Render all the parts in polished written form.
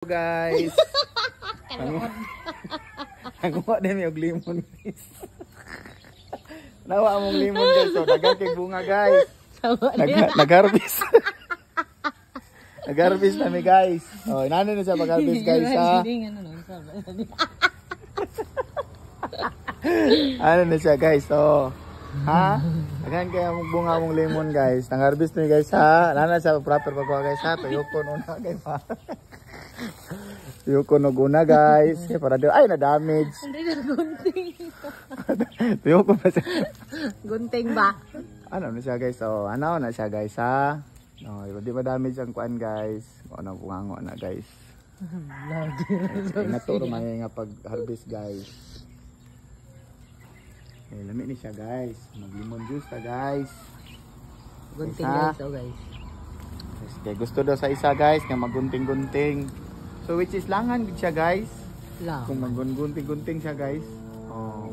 Guys, nanguha din yung limon. Nawa mong limon guys, so dagang kay bunga guys. Nag-harvest. Nag-harvest nami guys. Oh, inano na siya pag-harvest guys ha. Ano na siya guys, oh. Ha? Dagan kaya mong bunga mong limon guys. Nag-harvest ni guys ha. Nana siya proper pagkuha guys ha. Tuyokon una guys ha. Tuyokon una guys. Para di ay na-damage. Hindi na gunting. Tuyokon pa siya. Gunting ba? Ano na siya guys, oh. Ano na siya guys ha. No, di ba damage ang kuan guys. Ano bungango na guys. Naturo may nga pag-harvest guys. Eh, lamig ni siya guys. Mag-lemon juice ta guys. Gunting Isa. guys, oh guys. Okay, gusto daw sa isa guys nga magunting-gunting. So which is langan gid siya guys. Lang. Kung magunting-gunting siya guys. Oh.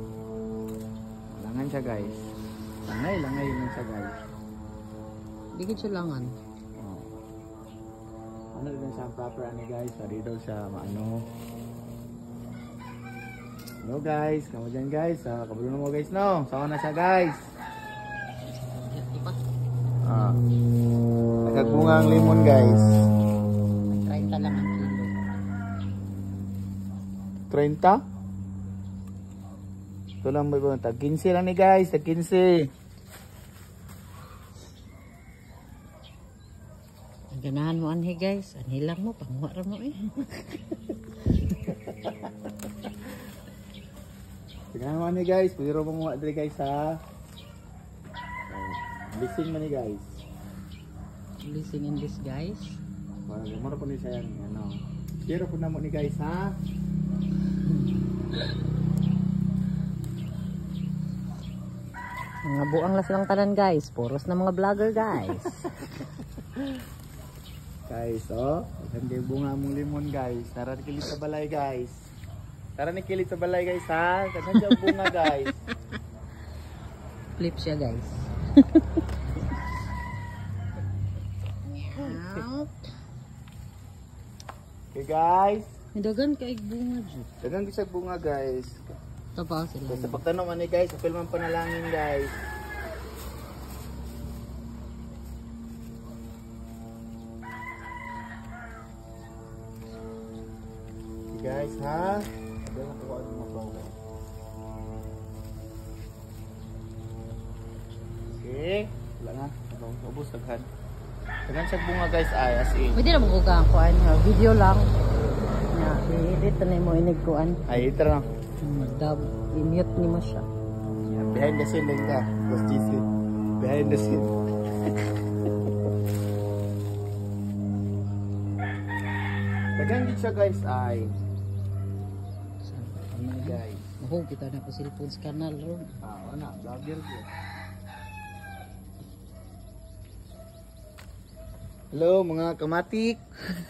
Langan siya guys. Langay lang siya guys. Dikit siya langan. Oh. Ano din siya proper ano guys. Pwede daw siya maano. Hello guys, kamu dyan guys. Kabalo mo guys no. Sawa na siya guys. Ah. Nagkagbunga ang limon guys. 30 lang ang kilo. 30? Ito lang ba ito? Tag 15 lang ni guys. Tag 15. Ang ganahan mo anhi guys. Anhi lang mo. Panguha mo eh. Tingnan mo ni guys. Pwede rin mga dali guys ha. Lising mo ni guys. Blessing in this guys. Mara po ni siya yan. Ano. Pero po na mo ni guys ha. Mga buang las lang tanan guys. Puros na mga vlogger guys. Guys oh. Hindi bunga mong limon guys. Tara ni kilit sa balay guys. Tara ni kilit sa balay guys ha. Tara siya bunga guys. Flip siya guys. Okay guys. Dagan kaig bunga dyan. Dagang gisag bunga guys. Ito pa sila. Sa pagtanong man ni guys. Apil man panalangin guys. Okay guys ha. Okay. Wala na. Ubus agad. Dagan sa bunga guys ay as in. Pwede na magkukaan ko video lang. Na, i-edit na mo inigkuan. Ay ito lang. Dub, i-mute ni mo siya. Behind the scene din ka. Boss GC. Behind the scene. Dagan din siya guys ay. Ano guys. Mahog kita na po cellphone sa kanal ron. Wala. Vlogger ko. Hello mga kamatik,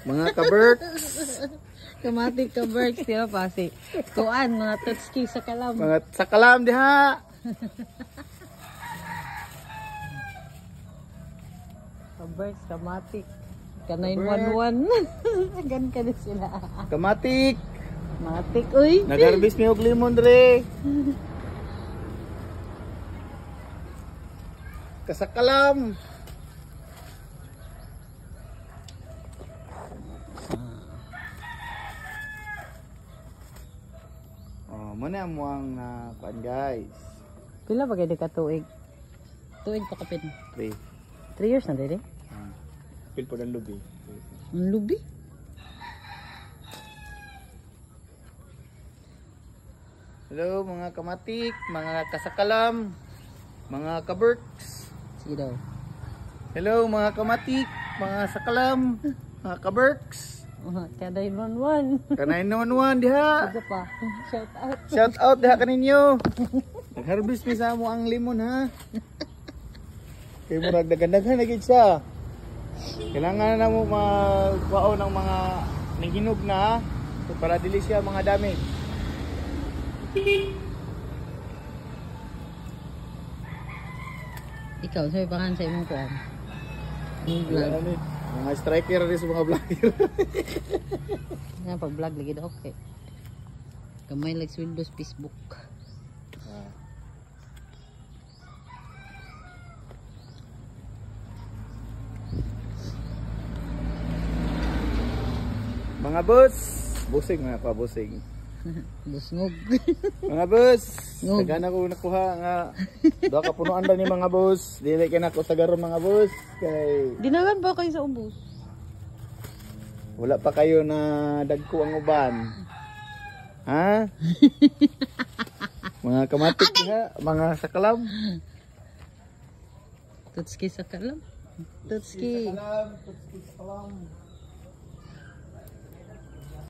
mga kaberks. Kamatik ka Berks, di ba pasi? Tuan, mga touchkey sa kalam. Mga sakalam diha. Ka Berks, kamatik. Ka 911. Gan ka na sila. Kamatik. Matik, uy. Nag-harvest mi og limon dre. Kasakalam. Muna mo ang kuan guys. Pila ba kayo ka tuig? Tuig pa kapit. 3. 3 years na dede? Pil po ng lubi. Ang lubi? Hello mga kamatik, mga kasakalam, mga kaberks. Sige daw. Hello mga kamatik, mga sakalam, mga kaberks. Kaya 911. Kanay naman diha. Sige pa. Shout out. Shout out diha kaninyo. Nag-harvest mi sa mo ang limon ha. Kay murag dagan-dagan na gid siya. Kailangan na mo magkuha ng mga nanghinog na para dili siya mga damage. Ikaw, sabi pa sa imong kuan. Yung vlog. Mga striker rin sa mga vlogger. Nga pag-vlog lagi daw okay. Kamay like sa Windows, Facebook. Mga boss, busing mga pa busing. Busngog. Mga boss, Ngog. nagana ko nakuha nga. Doa ka punuan ba ni mga boss? Dili kay nako sa garon mga boss kay Dinagan ba kayo sa ubos? wala pa kayo na dagko ang uban. Ha? Mga kamatik nga, mga sakalam. Tutski sa kalam. Tutski. Sakalam, tutski sakalam.